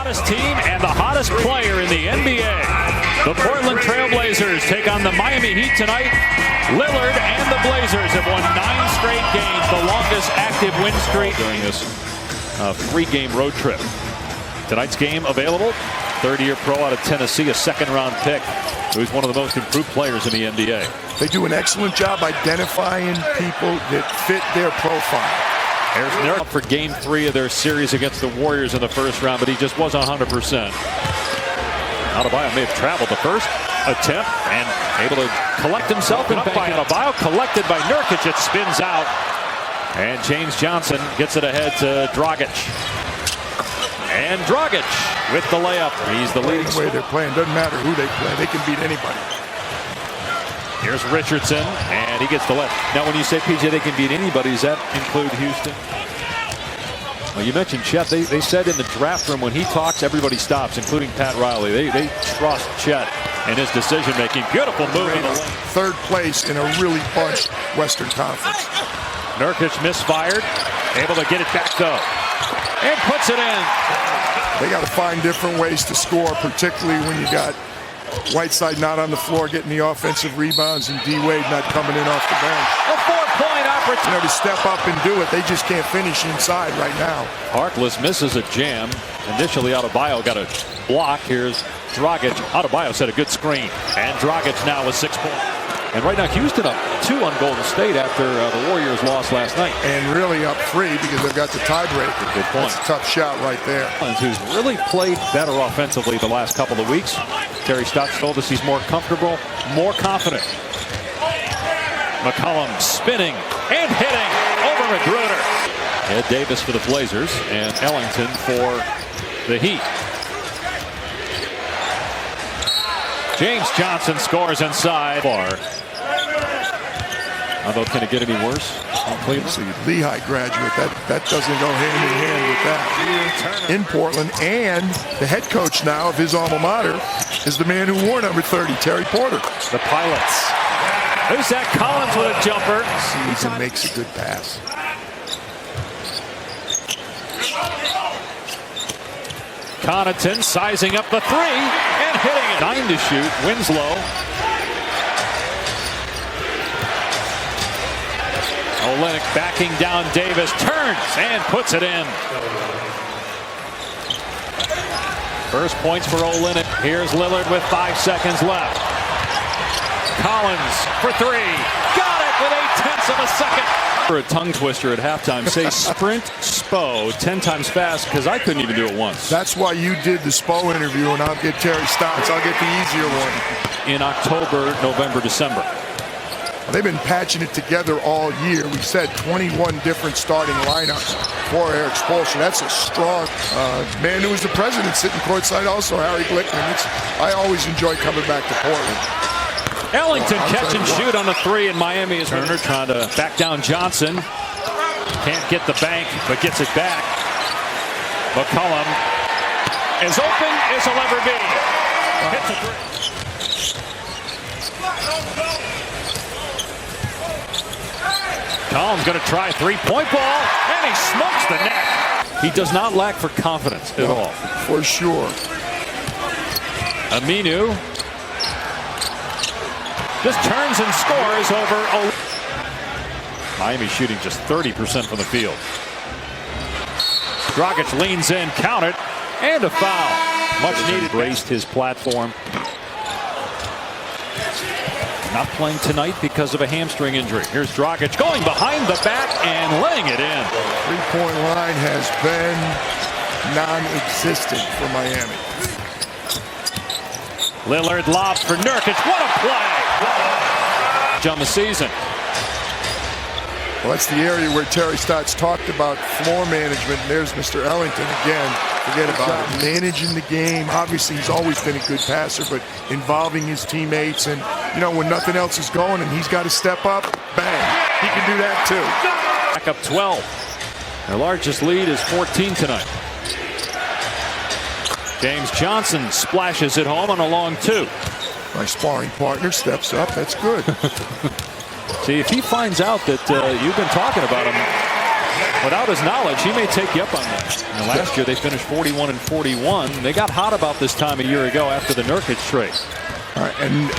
hottest team and the hottest player in the NBA. The Portland Trail Blazers take on the Miami Heat tonight. Lillard and the Blazers have won 9 straight games, the longest active win streak during this 3-game road trip. Tonight's game available. 30-year pro out of Tennessee, a second-round pick, who's one of the most improved players in the NBA. They do an excellent job identifying people that fit their profile. They're up for game 3 of their series against the Warriors in the first round, but he just wasn't 100%. Adebayo may have traveled the first attempt and able to collect himself and up by Adebayo, collected by Nurkic. It spins out, and James Johnson gets it ahead to Dragic. And Dragic with the layup. He's the leading. The way they're playing, doesn't matter who they play, they can beat anybody. Here's Richardson, and he gets the lift. Now, when you say, PJ, they can beat anybody, does that include Houston? Well, you mentioned Chet. They said in the draft room when he talks, everybody stops, including Pat Riley. They trust Chet and his decision-making. Beautiful move in the lane. Third place in a really bunched Western Conference. Nurkic misfired, able to get it back though, and puts it in. They got to find different ways to score, particularly when you got Whiteside not on the floor getting the offensive rebounds and D-Wade not coming in off the bench. A 4-point opportunity. To step up and do it. They just can't finish inside right now. Harkless misses a jam. Initially, Adebayo got a block. Here's Dragic. Adebayo set a good screen. And Dragic now with 6 points. And right now, Houston up 2 on Golden State after the Warriors lost last night. And really up 3 because they've got the tiebreaker. Good point. That's a tough shot right there. Who's really played better offensively the last couple of weeks. Terry Stotts told us he's more comfortable, more confident. McCollum spinning and hitting over Magruder. Ed Davis for the Blazers and Ellington for the Heat. James Johnson scores inside. Although, can it get any worse in Cleveland? See, Lehigh graduate, that doesn't go hand in hand with that. In Portland, and the head coach now of his alma mater is the man who wore number 30, Terry Porter. The Pilots. Who's that? Collins with a jumper. Sees and makes a good pass. Connaughton sizing up the 3 and hitting it. 9 to shoot. Winslow. Olynyk backing down Davis, turns and puts it in. First points for Olynyk. Here's Lillard with 5 seconds left. Collins for 3. Got it with 0.8 of a second. For a tongue twister at halftime, say sprint Spo 10 times fast, because I couldn't even do it once. That's why you did the Spo interview, and I'll get Terry Stotts. I'll get the easier one. In October, November, December. They've been patching it together all year. We said 21 different starting lineups for Eric Spoelstra. That's a strong man who was the president sitting courtside also, Harry Glickman. I always enjoy coming back to Portland. Ellington catch and shoot on the 3 in Miami. Is Turner trying to back down Johnson. Can't get the bank, but gets it back. McCollum as open as he'll ever be. Hits a 3. Collins going to try 3-point ball, and he smokes the net. He does not lack for confidence at all. For sure. Aminu just turns and scores over Miami shooting just 30% from the field. Dragic leans in, count it, and a foul. Much needed. Embraced his platform. Not playing tonight because of a hamstring injury. Here's Dragic going behind the back and laying it in. Three-point line has been non-existent for Miami. Lillard lobs for Nurkic. What a play! On the season. Well, that's the area where Terry Stotts talked about floor management. And there's Mr. Ellington again. Forget about it. Managing the game. Obviously, he's always been a good passer, but involving his teammates. And, you know, when nothing else is going and he's got to step up, bang. He can do that, too. Back up 12. Their largest lead is 14 tonight. James Johnson splashes it home on a long 2. My sparring partner steps up. That's good. See, if he finds out that you've been talking about him Without his knowledge, he may take you up on that. And last year they finished 41-41. They got hot about this time a year ago after the Nurkic trade. And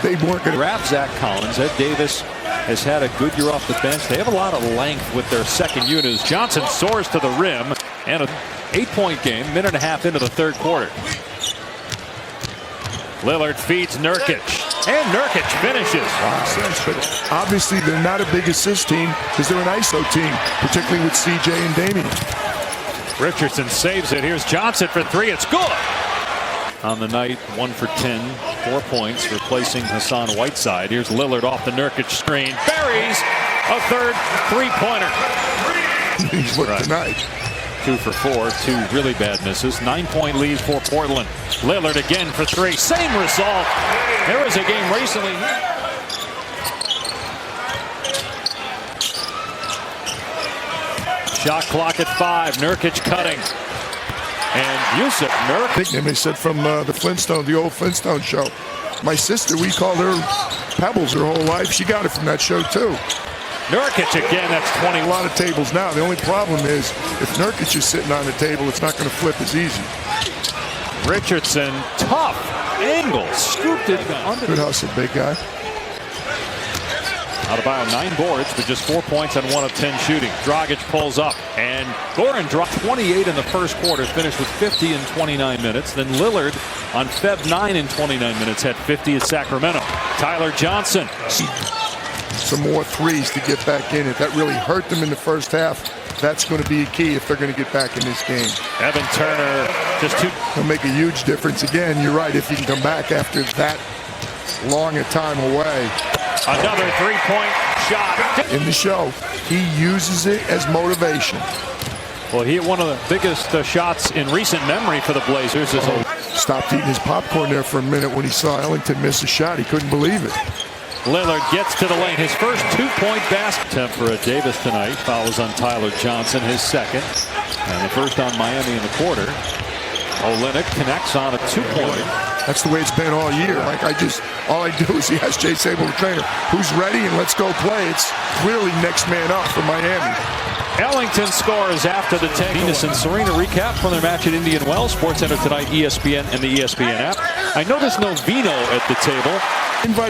they weren't going to grab Zach Collins. Ed Davis has had a good year off the bench. They have a lot of length with their second unit. Johnson soars to the rim, and an 8-point game, minute and a half into the third quarter. Lillard feeds Nurkic, and Nurkic finishes. But obviously, they're not a big assist team because they're an ISO team, particularly with CJ and Damian. Richardson saves it. Here's Johnson for three. It's good. On the night, 1 for 10, 4 points, replacing Hassan Whiteside. Here's Lillard off the Nurkic screen. Buries a third three-pointer. He's looked tonight. 2 for 4, 2 really bad misses. 9-point lead for Portland. Lillard again for three. Same result. There was a game recently. Shot clock at 5. Nurkic cutting. And Yusuf Nurkic. They said from the old Flintstone show. My sister, we called her Pebbles her whole life. She got it from that show too. Nurkic again, that's 20. A lot of tables now. The only problem is if Nurkic is sitting on the table, it's not going to flip as easy. Richardson, tough angle, scooped it under. Good hustle, big guy. Adebayo 9 boards, but just 4 points on 1 of 10 shooting. Dragic pulls up, and Goran dropped 28 in the first quarter, finished with 50 in 29 minutes. Then Lillard on Feb 9 in 29 minutes had 50 at Sacramento. Tyler Johnson. Some more threes to get back in it. That really hurt them in the first half. That's going to be a key if they're going to get back in this game. Evan Turner, just 2. It'll make a huge difference. Again, you're right. If you can come back after that long a time away. Another three-point shot. In the show, he uses it as motivation. Well, he hit one of the biggest shots in recent memory for the Blazers. Stopped eating his popcorn there for a minute when he saw Ellington miss a shot. He couldn't believe it. Lillard gets to the lane. His first 2-point basket. Attempt for Davis tonight. Fouls on Tyler Johnson, his second. And the first on Miami in the quarter. Olynyk connects on a 2-pointer. That's the way it's been all year. All I do is he has Jay Sable, the trainer, who's ready and let's go play. It's clearly next man up for Miami. Ellington scores after the 10. Venus and Serena recap from their match at Indian Wells. SportsCenter tonight, ESPN and the ESPN app. I noticed no vino at the table.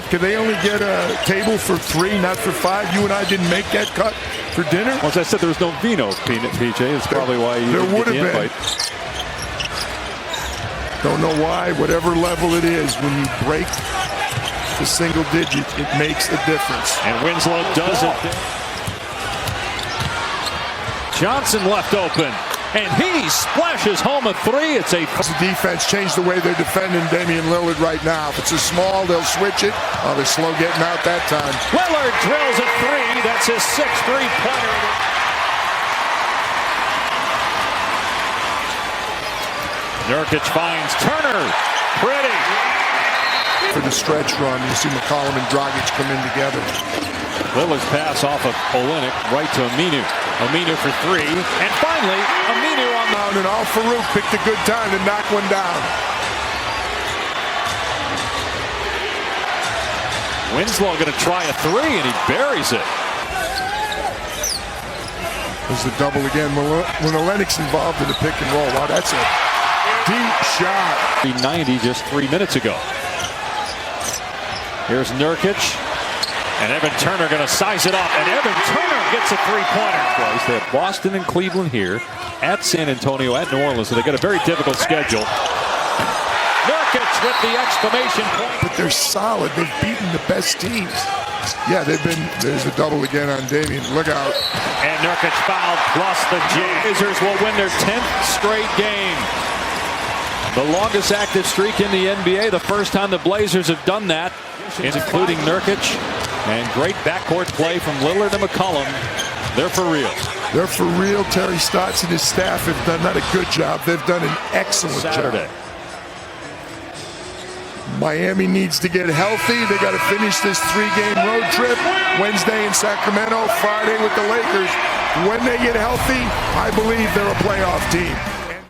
Could they only get a table for 3, not for 5? You and I didn't make that cut for dinner? Well, as I said, there was no vino, PJ. It's probably why you didn't get the invite. Don't know why. Whatever level it is, when you break the single digit, it makes a difference. And Winslow does it. Johnson left open, and he splashes home a 3. It's a defense changed the way they're defending Damian Lillard right now. If it's a small, they'll switch it. Oh, they're slow getting out that time. Lillard drills a 3. That's his 6th three-pointer. Nurkic finds Turner. Pretty. For the stretch run, you see McCollum and Dragic come in together. Lillard's pass off of Olynyk right to Aminu. Aminu for 3. And finally, Aminu on the... And Al-Farouk picked a good time to knock one down. Winslow going to try a 3, and he buries it. There's the double again. When Olynyk's involved in the pick and roll, wow, that's a deep shot. 90 just 3 minutes ago. Here's Nurkic. And Evan Turner going to size it up. And Evan Turner gets a three-pointer. They have Boston and Cleveland here, at San Antonio, at New Orleans. So they got a very difficult schedule. Nurkic with the exclamation point. But they're solid. They've beaten the best teams. Yeah, there's a double again on Damian. Look out. And Nurkic fouled plus the Blazers will win their 10th straight game. The longest active streak in the NBA. The first time the Blazers have done that, including Nurkic. And great backcourt play from Lillard and McCollum. They're for real. They're for real. Terry Stotts and his staff have done not a good job. They've done an excellent job. Miami needs to get healthy. They got to finish this 3-game road trip. Wednesday in Sacramento, Friday with the Lakers. When they get healthy, I believe they're a playoff team.